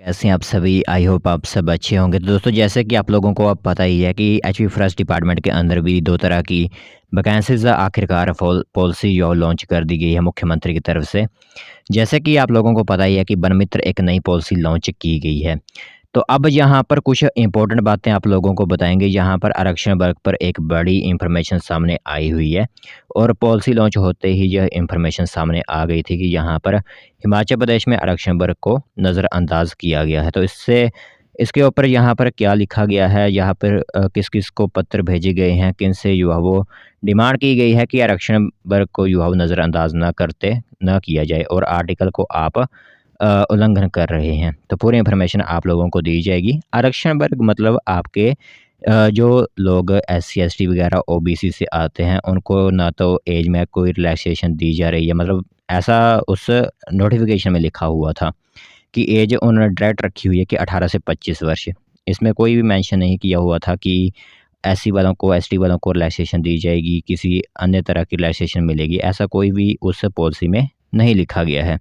कैसे हैं आप सभी? आई होप आप सब अच्छे होंगे। तो दोस्तों, जैसे कि आप लोगों को अब पता ही है कि एचवी फॉरेस्ट डिपार्टमेंट के अंदर भी 2 तरह की वैकेंसीज़ आखिरकार पॉलिसी जो लॉन्च कर दी गई है मुख्यमंत्री की तरफ से। जैसे कि आप लोगों को पता ही है कि वन मित्र एक नई पॉलिसी लॉन्च की गई है। तो अब यहाँ पर कुछ इम्पोर्टेंट बातें आप लोगों को बताएँगे, यहाँ पर आरक्षण वर्ग पर एक बड़ी इन्फॉर्मेशन सामने आई हुई है। और पॉलिसी लॉन्च होते ही यह इन्फॉर्मेशन सामने आ गई थी कि यहाँ पर हिमाचल प्रदेश में आरक्षण वर्ग को नज़रअंदाज किया गया है। तो इसके ऊपर यहाँ पर क्या लिखा गया है, यहाँ पर किस-किस को पत्र भेजे गए हैं, किनसे युवाओं डिमांड की गई है कि आरक्षण वर्ग को युवाओं नज़रअंदाज ना किया जाए और आर्टिकल को आप उल्लंघन कर रहे हैं। तो पूरी इन्फॉर्मेशन आप लोगों को दी जाएगी। आरक्षण वर्ग मतलब आपके जो लोग एससी, एसटी वगैरह ओबीसी से आते हैं, उनको ना तो ऐज में कोई रिलैक्सेशन दी जा रही है, मतलब ऐसा उस नोटिफ़िकेशन में लिखा हुआ था कि ऐज उन्होंने डायरेक्ट रखी हुई है कि 18 से 25 वर्ष। इसमें कोई भी मेंशन नहीं किया हुआ था कि एससी वालों को, एसटी वालों को रिलैक्सेशन दी जाएगी, किसी अन्य तरह की रिलैक्सेशन मिलेगी, ऐसा कोई भी उस पॉलिसी में नहीं लिखा गया है।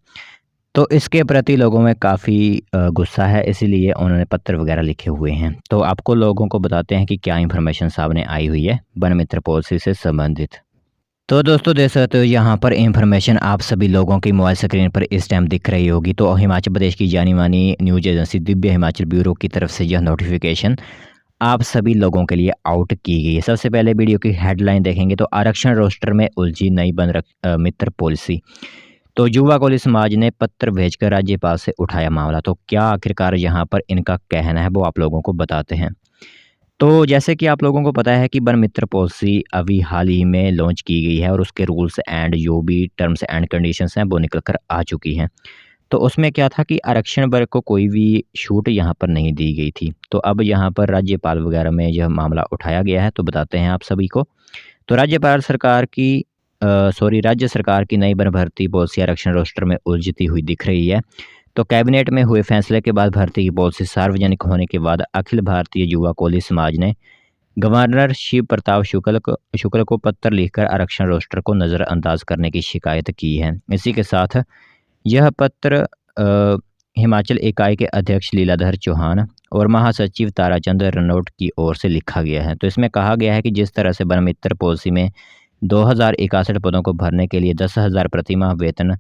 तो इसके प्रति लोगों में काफ़ी गुस्सा है, इसीलिए उन्होंने पत्र वगैरह लिखे हुए हैं। तो आपको लोगों को बताते हैं कि क्या इन्फॉर्मेशन सामने आई हुई है वन मित्र पॉलिसी से संबंधित। तो दोस्तों, देख सकते हो यहाँ पर इन्फॉर्मेशन आप सभी लोगों की मोबाइल स्क्रीन पर इस टाइम दिख रही होगी। तो हिमाचल प्रदेश की जानी मानी news agency Divya Himachal bureau की तरफ से यह नोटिफिकेशन आप सभी लोगों के लिए आउट की गई है। सबसे पहले वीडियो की हेडलाइन देखेंगे तो आरक्षण रोस्टर में उलझी नई मित्र पॉलिसी। तो युवा कॉलेज समाज ने पत्र भेजकर राज्यपाल से उठाया मामला। तो क्या आखिरकार यहाँ पर इनका कहना है, वो आप लोगों को बताते हैं। तो जैसे कि आप लोगों को पता है कि वन मित्र पॉलिसी अभी हाल ही में लॉन्च की गई है और उसके रूल्स एंड जो भी टर्म्स एंड कंडीशंस हैं वो निकल कर आ चुकी हैं। तो उसमें क्या था कि आरक्षण वर्ग को कोई भी छूट यहाँ पर नहीं दी गई थी। तो अब यहाँ पर राज्यपाल वगैरह में यह मामला उठाया गया है, तो बताते हैं आप सभी को। तो राज्य सरकार की नई वन भर्ती पॉलिसी आरक्षण रोस्टर में उलझती हुई दिख रही है। तो कैबिनेट में हुए फैसले के बाद भर्ती की पॉलिसी सार्वजनिक होने के बाद अखिल भारतीय युवा कॉलेज समाज ने गवर्नर शिव प्रताप शुक्ल को पत्र लिखकर आरक्षण रोस्टर को नज़रअंदाज करने की शिकायत की है। इसी के साथ यह पत्र हिमाचल इकाई के अध्यक्ष लीलाधर चौहान और महासचिव ताराचंद रनौट की ओर से लिखा गया है। तो इसमें कहा गया है कि जिस तरह से वन मित्र पॉलिसी में 2061 पदों को भरने के लिए 10,000 प्रतिमाह वेतन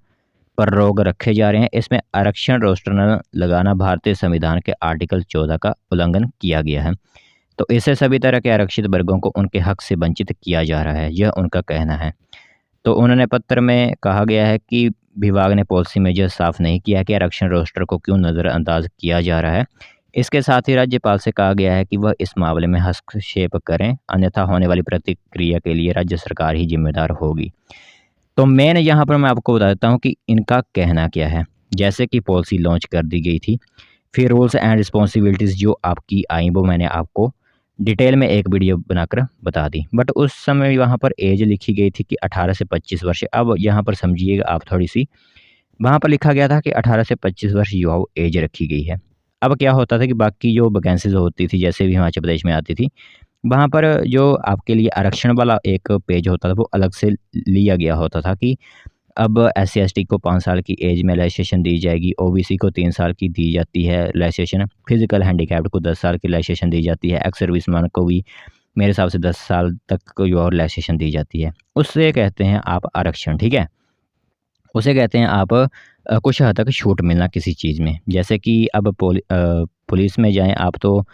पर रोक रखे जा रहे हैं, इसमें आरक्षण रोस्टर न लगाना भारतीय संविधान के आर्टिकल 14 का उल्लंघन किया गया है। तो इससे सभी तरह के आरक्षित वर्गों को उनके हक से वंचित किया जा रहा है, यह उनका कहना है। तो उन्होंने पत्र में कहा गया है कि विभाग ने पॉलिसी में यह साफ नहीं किया कि आरक्षण रोस्टर को क्यों नज़रअंदाज किया जा रहा है। इसके साथ ही राज्यपाल से कहा गया है कि वह इस मामले में हस्तक्षेप करें, अन्यथा होने वाली प्रतिक्रिया के लिए राज्य सरकार ही जिम्मेदार होगी। तो मेन यहाँ पर मैं आपको बता देता हूँ कि इनका कहना क्या है। जैसे कि पॉलिसी लॉन्च कर दी गई थी, फिर रूल्स एंड रिस्पॉन्सिबिलिटीज़ जो आपकी आई वो मैंने आपको डिटेल में एक वीडियो बनाकर बता दी। बट उस समय वहाँ पर एज लिखी गई थी कि 18 से 25 वर्ष। अब यहाँ पर समझिएगा आप थोड़ी-सी, वहाँ पर लिखा गया था कि 18 से 25 वर्ष युवाओं एज रखी गई है। अब क्या होता था कि बाकी जो वैकेंसीज़ होती थी, जैसे भी हिमाचल प्रदेश में आती थी, वहाँ पर जो आपके लिए आरक्षण वाला एक पेज होता था, वो अलग से लिया गया होता था कि अब एससी एसटी को 5 साल की एज में रिलैक्सेशन दी जाएगी, ओबीसी को 3 साल की दी जाती है रिलैक्सेशन, फिजिकल हैंडीकैप्ड को 10 साल की रिलैक्सेशन दी जाती है, एक्स सर्विसमैन को भी मेरे हिसाब से 10 साल तक को और रिलैक्सेशन दी जाती है। उससे कहते हैं आप आरक्षण, ठीक है? उसे कहते हैं आप कुछ हद तक छूट मिलना किसी चीज़ में। जैसे कि अब पुलिस में जाएँ आप, तो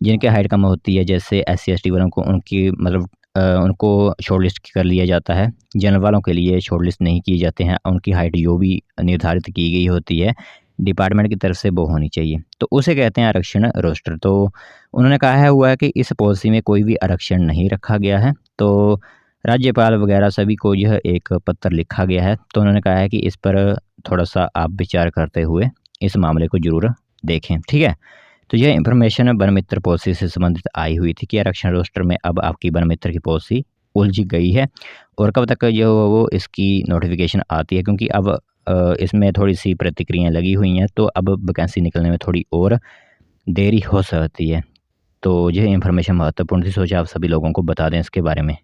जिनकी हाइट कम होती है, जैसे एससी एसटी वालों को उनकी मतलब उनको शॉर्टलिस्ट कर लिया जाता है। जनरल वालों के लिए शॉर्टलिस्ट नहीं किए जाते हैं, उनकी हाइट जो भी निर्धारित की गई होती है डिपार्टमेंट की तरफ से वो होनी चाहिए। तो उसे कहते हैं आरक्षण रोस्टर। तो उन्होंने कहा हुआ है कि इस पॉलिसी में कोई भी आरक्षण नहीं रखा गया है। तो राज्यपाल वगैरह सभी को यह एक पत्र लिखा गया है। तो उन्होंने कहा है कि इस पर थोड़ा-सा आप विचार करते हुए इस मामले को ज़रूर देखें, ठीक है? तो यह इन्फॉर्मेशन वन मित्र पॉलिसी से संबंधित आई हुई थी कि आरक्षण रोस्टर में अब आपकी वन मित्र की पॉलिसी उलझ गई है और कब तक जो वो इसकी नोटिफिकेशन आती है, क्योंकि अब इसमें थोड़ी-सी प्रतिक्रियाएँ लगी हुई हैं, तो अब वैकेंसी निकलने में थोड़ी और देरी हो सकती है। तो यह इन्फॉर्मेशन महत्वपूर्ण थी, सोचा आप सभी लोगों को बता दें इसके बारे में।